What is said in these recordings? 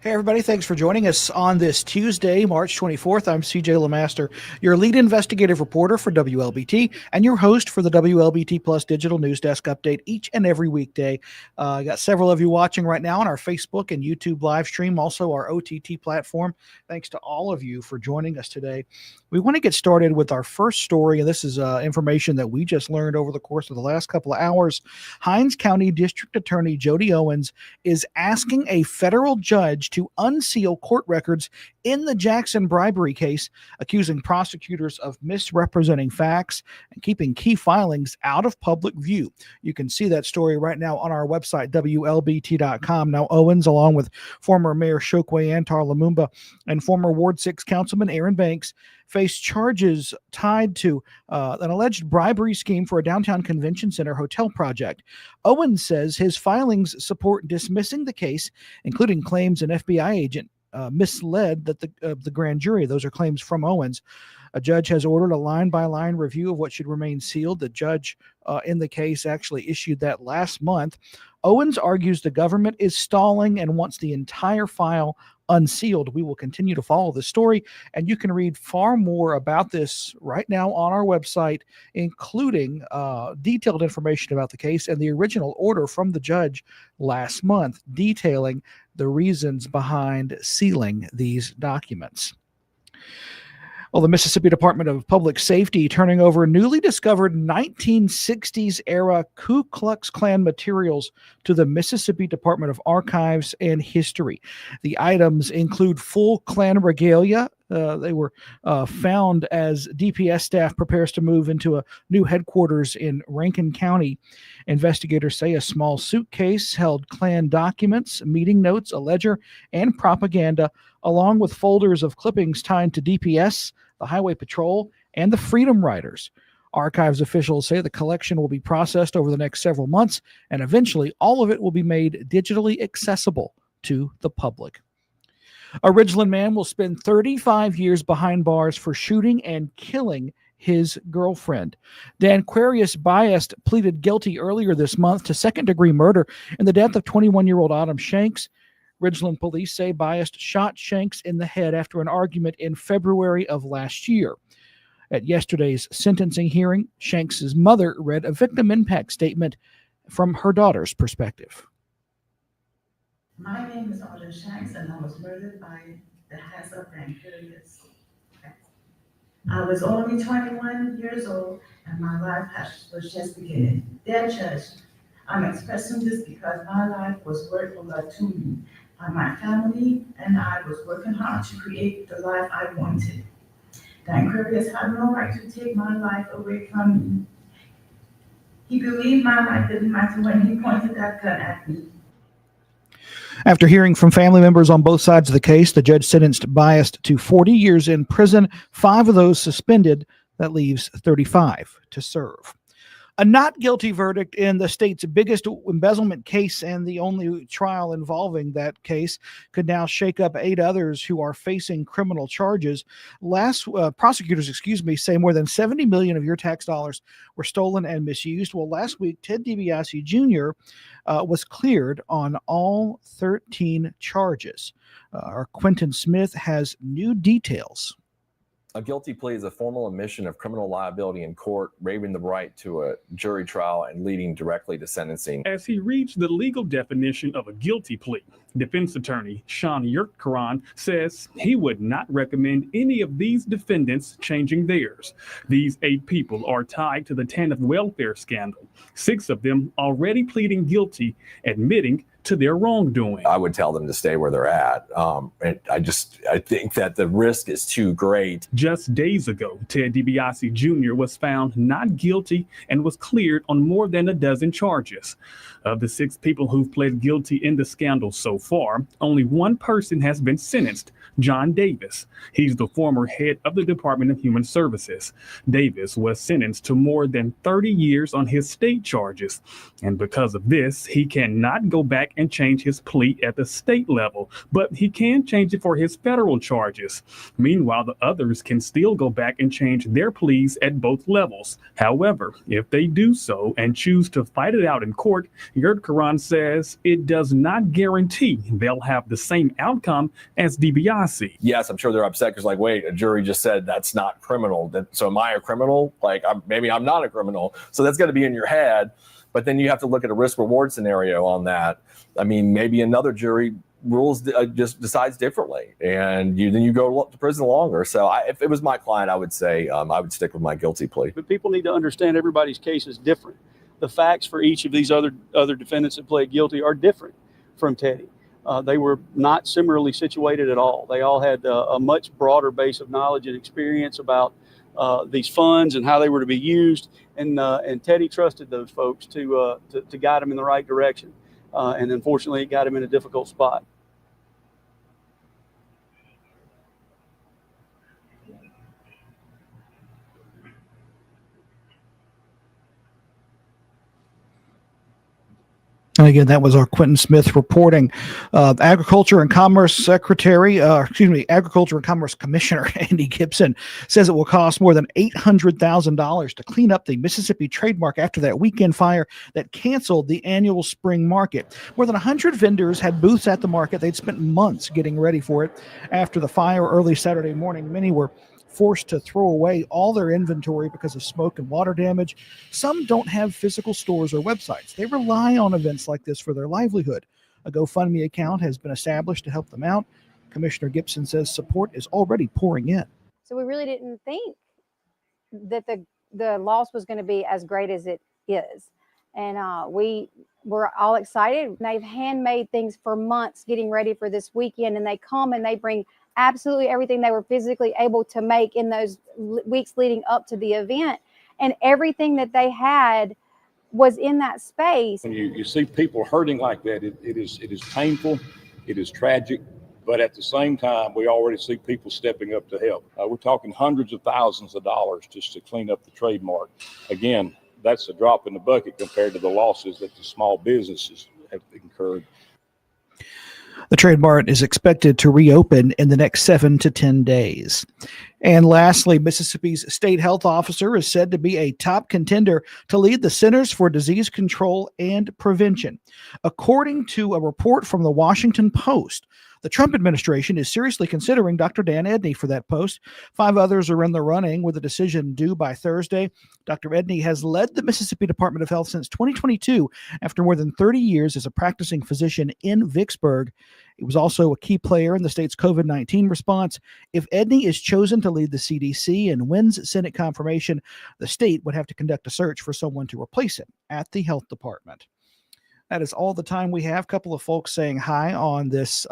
Hey, everybody. Thanks for joining us on this Tuesday, March 24th. I'm CJ LeMaster, your lead investigative reporter for WLBT and your host for the WLBT Plus Digital News Desk update each and every weekday. I got several of you watching right now on our Facebook and YouTube live stream, also our OTT platform. Thanks to all of you for joining us today. We want to get started with our first story, and this is information that we just learned over the course of the last couple of hours. Hinds County District Attorney Jody Owens is asking a federal judge to unseal court records in the Jackson bribery case, accusing prosecutors of misrepresenting facts and keeping key filings out of public view. You can see that story right now on our website, WLBT.com. Now, Owens, along with former Mayor Chokwe Antar Lumumba and former Ward 6 Councilman Aaron Banks, face charges tied to an alleged bribery scheme for a downtown convention center hotel project. Owens says his filings support dismissing the case, including claims an FBI agent misled that the grand jury. Those are claims from Owens. A judge has ordered a line-by-line review of what should remain sealed. The judge in the case actually issued that last month. Owens argues the government is stalling and wants the entire file unsealed. We will continue to follow the story, and you can read far more about this right now on our website, including detailed information about the case and the original order from the judge last month detailing the reasons behind sealing these documents. Well, the Mississippi Department of Public Safety turning over newly discovered 1960s-era Ku Klux Klan materials to the Mississippi Department of Archives and History. The items include full Klan regalia. They were found as DPS staff prepares to move into a new headquarters in Rankin County. Investigators say a small suitcase held Klan documents, meeting notes, a ledger, and propaganda, along with folders of clippings tied to DPS, the Highway Patrol, and the Freedom Riders. Archives officials say the collection will be processed over the next several months, and eventually all of it will be made digitally accessible to the public. A Ridgeland man will spend 35 years behind bars for shooting and killing his girlfriend. Danquarius Biest pleaded guilty earlier this month to second-degree murder in the death of 21-year-old Autumn Shanks. Ridgeland police say Biest shot Shanks in the head after an argument in February of last year. At yesterday's sentencing hearing, Shanks' mother read a victim impact statement from her daughter's perspective. My name is Autumn Shanks, and I was murdered by the hands of Danquarius. I was only 21 years old, and my life was just beginning. Dear Judge, I'm expressing this because my life was worth over to me. My family and I was working hard to create the life I wanted. Danquarius had no right to take my life away from me. He believed my life didn't matter when he pointed that gun at me. After hearing from family members on both sides of the case, the judge sentenced Biest to 40 years in prison, 5 of those suspended. That leaves 35 to serve. A not guilty verdict in the state's biggest embezzlement case and the only trial involving that case could now shake up 8 others who are facing criminal charges. Prosecutors say more than $70 million of your tax dollars were stolen and misused. Well, last week, Ted DiBiase Jr. Was cleared on all 13 charges. Our Quentin Smith has new details. A guilty plea is a formal admission of criminal liability in court, waiving the right to a jury trial and leading directly to sentencing. As he reads the legal definition of a guilty plea, defense attorney Sean Yurtkaran says he would not recommend any of these defendants changing theirs. These 8 people are tied to the TANF welfare scandal, 6 of them already pleading guilty, admitting to their wrongdoing. I would tell them to stay where they're at. I think that the risk is too great. Just days ago, Ted DiBiase Jr. was found not guilty and was cleared on more than a dozen charges. Of the 6 people who've pled guilty in the scandal so far, only one person has been sentenced, John Davis. He's the former head of the Department of Human Services. Davis was sentenced to more than 30 years on his state charges. And because of this, he cannot go back and change his plea at the state level, but he can change it for his federal charges. Meanwhile, the others can still go back and change their pleas at both levels. However, if they do so and choose to fight it out in court, Yurt Karan says it does not guarantee they'll have the same outcome as DiBiase. Yes, I'm sure they're upset because, like, wait, a jury just said that's not criminal. So am I a criminal? Like, maybe I'm not a criminal. So that's going to be in your head. But then you have to look at a risk-reward scenario on that. I mean, maybe another jury just decides differently, and then you go to prison longer. So if it was my client, I would say I would stick with my guilty plea. But people need to understand everybody's case is different. The facts for each of these other defendants that pled guilty are different from Teddy. They were not similarly situated at all. They all had a much broader base of knowledge and experience about these funds and how they were to be used. And Teddy trusted those folks to guide him in the right direction. And unfortunately, it got him in a difficult spot. And again, that was our Quentin Smith reporting. Agriculture and Commerce Agriculture and Commerce Commissioner Andy Gibson says it will cost more than $800,000 to clean up the Mississippi trademark after that weekend fire that canceled the annual spring market. More than 100 vendors had booths at the market. They'd spent months getting ready for it. After the fire early Saturday morning, many were forced to throw away all their inventory because of smoke and water damage. Some don't have physical stores or websites. They rely on events like this for their livelihood. A GoFundMe account has been established to help them out. Commissioner Gibson says support is already pouring in. So we really didn't think that the loss was going to be as great as it is. And we were all excited. They've handmade things for months getting ready for this weekend, and they come and they bring absolutely everything they were physically able to make in those weeks leading up to the event. And everything that they had was in that space. When you see people hurting like that, it is painful, it is tragic, but at the same time, we already see people stepping up to help. We're talking hundreds of thousands of dollars just to clean up the trademark. Again, that's a drop in the bucket compared to the losses that the small businesses have incurred. The trade mart is expected to reopen in the next 7 to 10 days. And lastly, Mississippi's state health officer is said to be a top contender to lead the Centers for Disease Control and Prevention. According to a report from the Washington Post, the Trump administration is seriously considering Dr. Dan Edney for that post. 5 others are in the running with a decision due by Thursday. Dr. Edney has led the Mississippi Department of Health since 2022 after more than 30 years as a practicing physician in Vicksburg. He was also a key player in the state's COVID-19 response. If Edney is chosen to lead the CDC and wins Senate confirmation, the state would have to conduct a search for someone to replace him at the health department. That is all the time we have. A couple of folks saying hi on this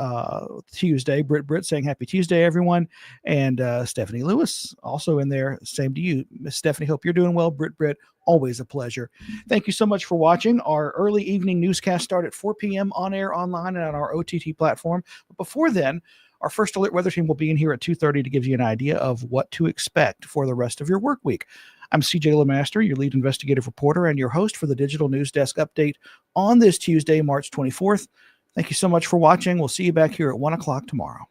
Tuesday. Britt saying happy Tuesday, everyone. And Stephanie Lewis also in there. Same to you, Miss Stephanie. Hope you're doing well. Britt, always a pleasure. Thank you so much for watching. Our early evening newscast start at 4 p.m. on air, online, and on our OTT platform. But before then, our First Alert weather team will be in here at 2:30 to give you an idea of what to expect for the rest of your work week. I'm CJ LeMaster, your lead investigative reporter and your host for the Digital News Desk update on this Tuesday, March 24th. Thank you so much for watching. We'll see you back here at 1 o'clock tomorrow.